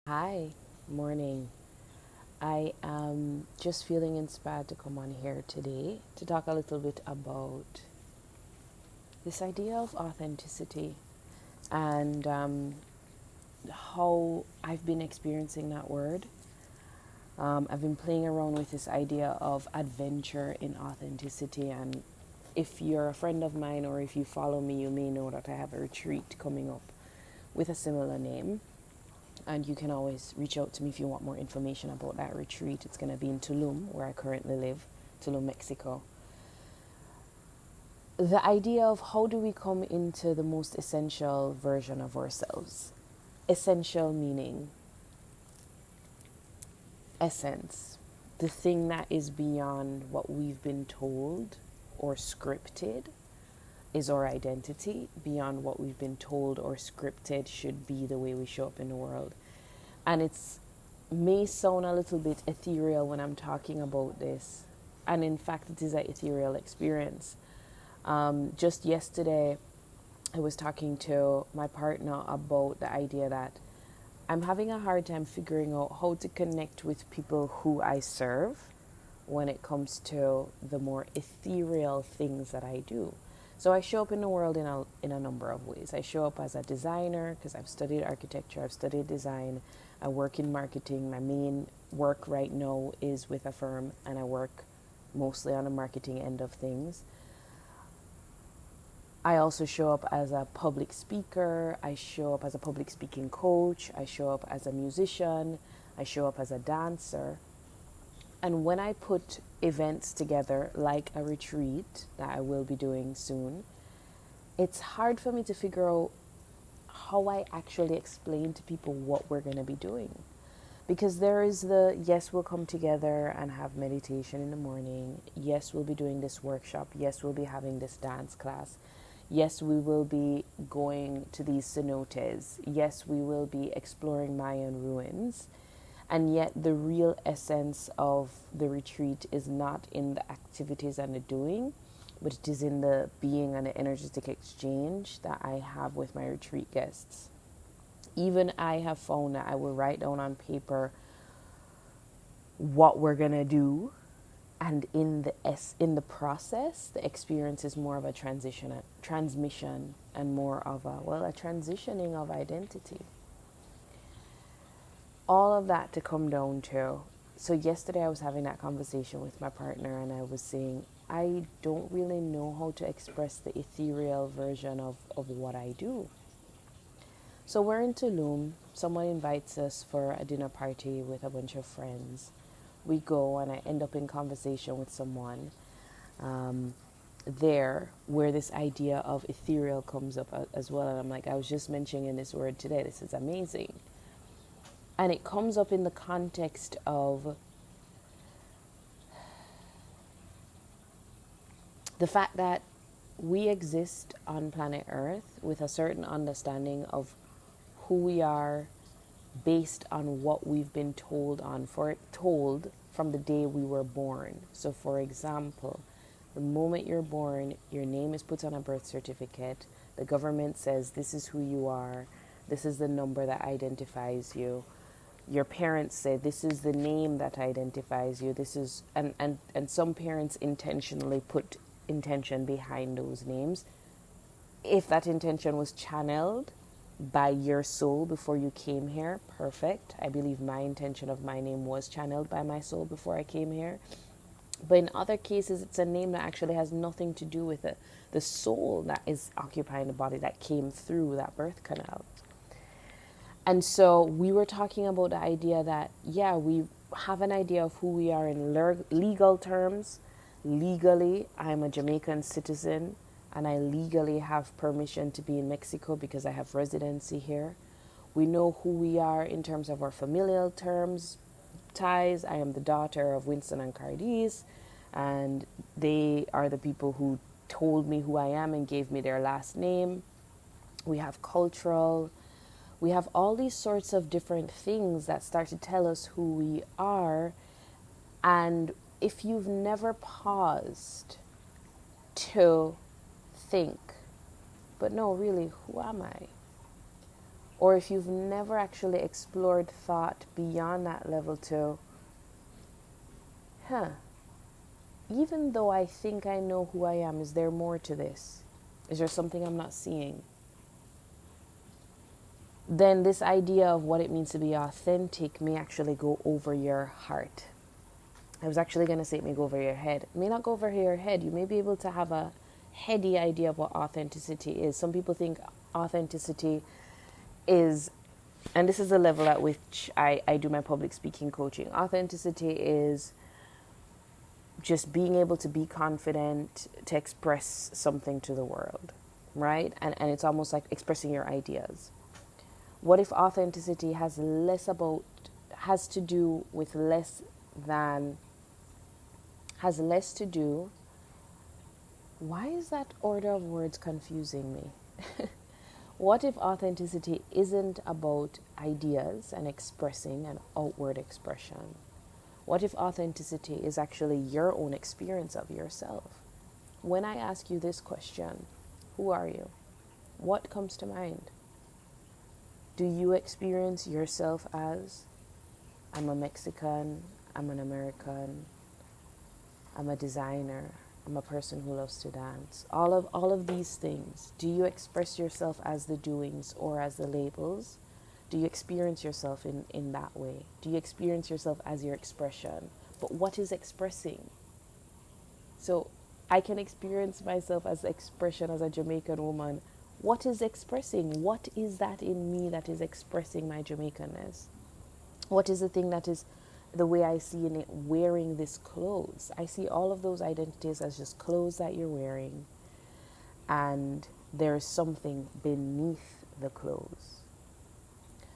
Hi, morning. I am just feeling inspired to come on here today to talk a little bit about this idea of authenticity and how I've been experiencing that word. I've been playing around with this idea of adventure in authenticity, and if you're a friend of mine or if you follow me, you may know that I have a retreat coming up with a similar name. And you can always reach out to me if you want more information about that retreat. It's going to be in Tulum, where I currently live, Tulum, Mexico. The idea of how do we come into the most essential version of ourselves? Essential meaning essence, the thing that is beyond what we've been told or scripted is our identity. Beyond what we've been told or scripted should be the way we show up in the world. And it's may sound a little bit ethereal when I'm talking about this, and in fact it is an ethereal experience. Just yesterday I was talking to my partner about the idea that I'm having a hard time figuring out how to connect with people who I serve when it comes to the more ethereal things that I do. So I show up in the world in a number of ways. I show up as a designer because I've studied architecture, I've studied design, I work in marketing. My main work right now is with a firm, and I work mostly on the marketing end of things. I also show up as a public speaker, I show up as a public speaking coach, I show up as a musician, I show up as a dancer. And when I put events together, like a retreat that I will be doing soon, it's hard for me to figure out how I actually explain to people what we're going to be doing. Because there is the, yes, we'll come together and have meditation in the morning. Yes, we'll be doing this workshop. Yes, we'll be having this dance class. Yes, we will be going to these cenotes. Yes, we will be exploring Mayan ruins. And yet the real essence of the retreat is not in the activities and the doing, but it is in the being and the energetic exchange that I have with my retreat guests. Even I have found that I will write down on paper what we're going to do, and in the process the experience is more of a transmission and more of a transitioning of identity. All of that to come down to, so yesterday I was having that conversation with my partner, and I was saying I don't really know how to express the ethereal version of what I do. So we're in Tulum. Someone invites us for a dinner party with a bunch of friends. We go, and I end up in conversation with someone there where this idea of ethereal comes up as well. And I'm like, I was just mentioning this word today. This is amazing. And it comes up in the context of the fact that we exist on planet Earth with a certain understanding of who we are based on what we've been told from the day we were born. So for example, the moment you're born, your name is put on a birth certificate. The government says this is who you are. This is the number that identifies you. Your parents say this is the name that identifies you. This is and some parents intentionally put intention behind those names. If that intention was channeled by your soul before you came here, perfect. I believe my intention of my name was channeled by my soul before I came here. But in other cases, it's a name that actually has nothing to do with the soul that is occupying the body that came through that birth canal. And so we were talking about the idea that, yeah, we have an idea of who we are in legal terms. Legally, I'm a Jamaican citizen, and I legally have permission to be in Mexico because I have residency here. We know who we are in terms of our familial terms, ties. I am the daughter of Winston and Cardis, and they are the people who told me who I am and gave me their last name. We have cultural. We have all these sorts of different things that start to tell us who we are. And if you've never paused to think, but no, really, who am I? or if you've never actually explored thought beyond that level to, even though I think I know who I am, is there more to this? Is there something I'm not seeing? Then this idea of what it means to be authentic may actually go over your heart. I was actually going to say it may go over your head. It may not go over your head. You may be able to have a heady idea of what authenticity is. Some people think authenticity is, and this is the level at which I do my public speaking coaching. Authenticity is just being able to be confident to express something to the world, right? And it's almost like expressing your ideas. What if authenticity has to do with less than, has less to do, why is that order of words confusing me? What if authenticity isn't about ideas and expressing an outward expression? What if authenticity is actually your own experience of yourself? When I ask you this question, who are you? What comes to mind? Do you experience yourself as, I'm a Mexican, I'm an American, I'm a designer, I'm a person who loves to dance? All of these things. Do you express yourself as the doings or as the labels? Do you experience yourself in that way? Do you experience yourself as your expression? But what is expressing? So I can experience myself as expression as a Jamaican woman. What is expressing? What is that in me that is expressing my Jamaicanness? What is the thing that is the way I see in it, wearing this clothes? I see all of those identities as just clothes that you're wearing, and there is something beneath the clothes.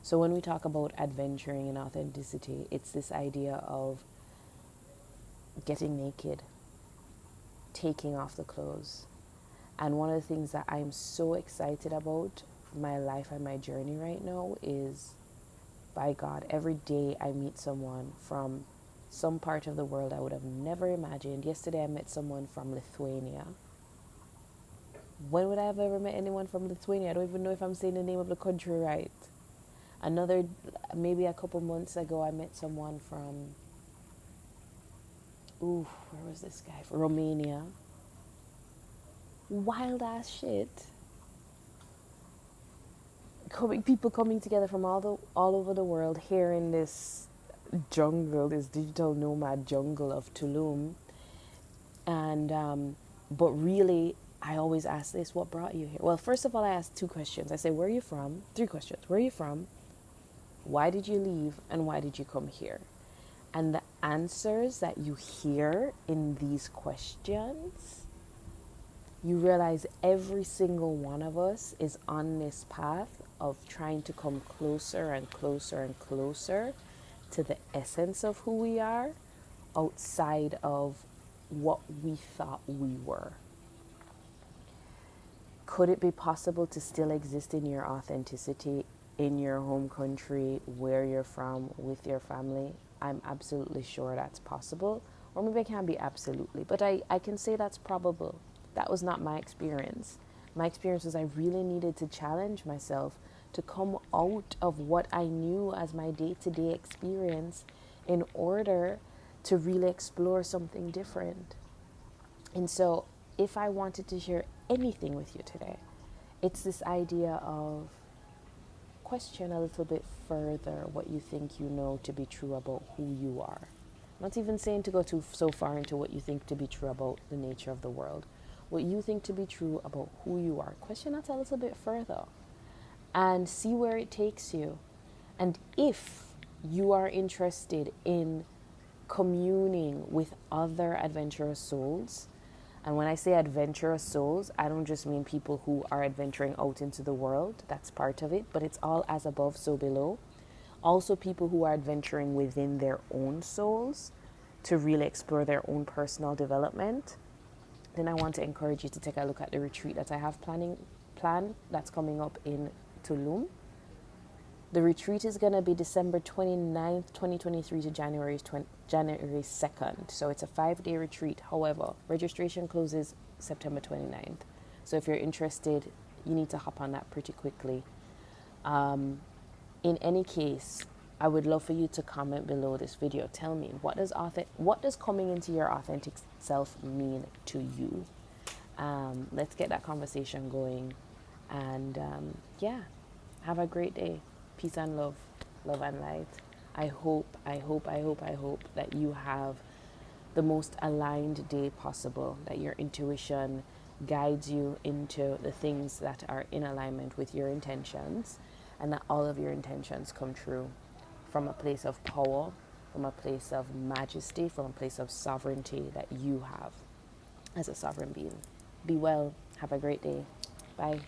So when we talk about adventuring and authenticity, it's this idea of getting naked, taking off the clothes. And one of the things that I'm so excited about my life and my journey right now is, by God, every day I meet someone from some part of the world I would have never imagined. Yesterday I met someone from Lithuania. When would I have ever met anyone from Lithuania? I don't even know if I'm saying the name of the country right. Maybe a couple months ago, I met someone from, where was this guy? From Romania. Wild ass shit. People coming together from all over the world here in this jungle, this digital nomad jungle of Tulum. And but really, I always ask this: what brought you here? Well, first of all, I ask two questions. I say, where are you from? Three questions. Where are you from? Why did you leave? And why did you come here? And the answers that you hear in these questions, you realize every single one of us is on this path of trying to come closer and closer and closer to the essence of who we are, outside of what we thought we were. Could it be possible to still exist in your authenticity in your home country, where you're from, with your family? I'm absolutely sure that's possible. Or maybe I can't be absolutely, but I can say that's probable. That was not my experience. My experience was I really needed to challenge myself to come out of what I knew as my day-to-day experience in order to really explore something different. And so if I wanted to share anything with you today, it's this idea of question a little bit further what you think you know to be true about who you are. Not even saying to go so far into what you think to be true about the nature of the world. What you think to be true about who you are. Question that a little bit further and see where it takes you. And if you are interested in communing with other adventurous souls, and when I say adventurous souls, I don't just mean people who are adventuring out into the world. That's part of it, but it's all as above, so below. Also people who are adventuring within their own souls to really explore their own personal development. Then I want to encourage you to take a look at the retreat that I have planned that's coming up in Tulum. The retreat is going to be December 29th, 2023 to January 2nd. So it's a 5-day retreat. However, registration closes September 29th. So if you're interested, you need to hop on that pretty quickly. In any case, I would love for you to comment below this video. Tell me, what does coming into your authentic self mean to you? Let's get that conversation going. And yeah, have a great day. Peace and love, love and light. I hope that you have the most aligned day possible, that your intuition guides you into the things that are in alignment with your intentions, and that all of your intentions come true from a place of power, from a place of majesty, from a place of sovereignty that you have as a sovereign being. Be well. Have a great day. Bye.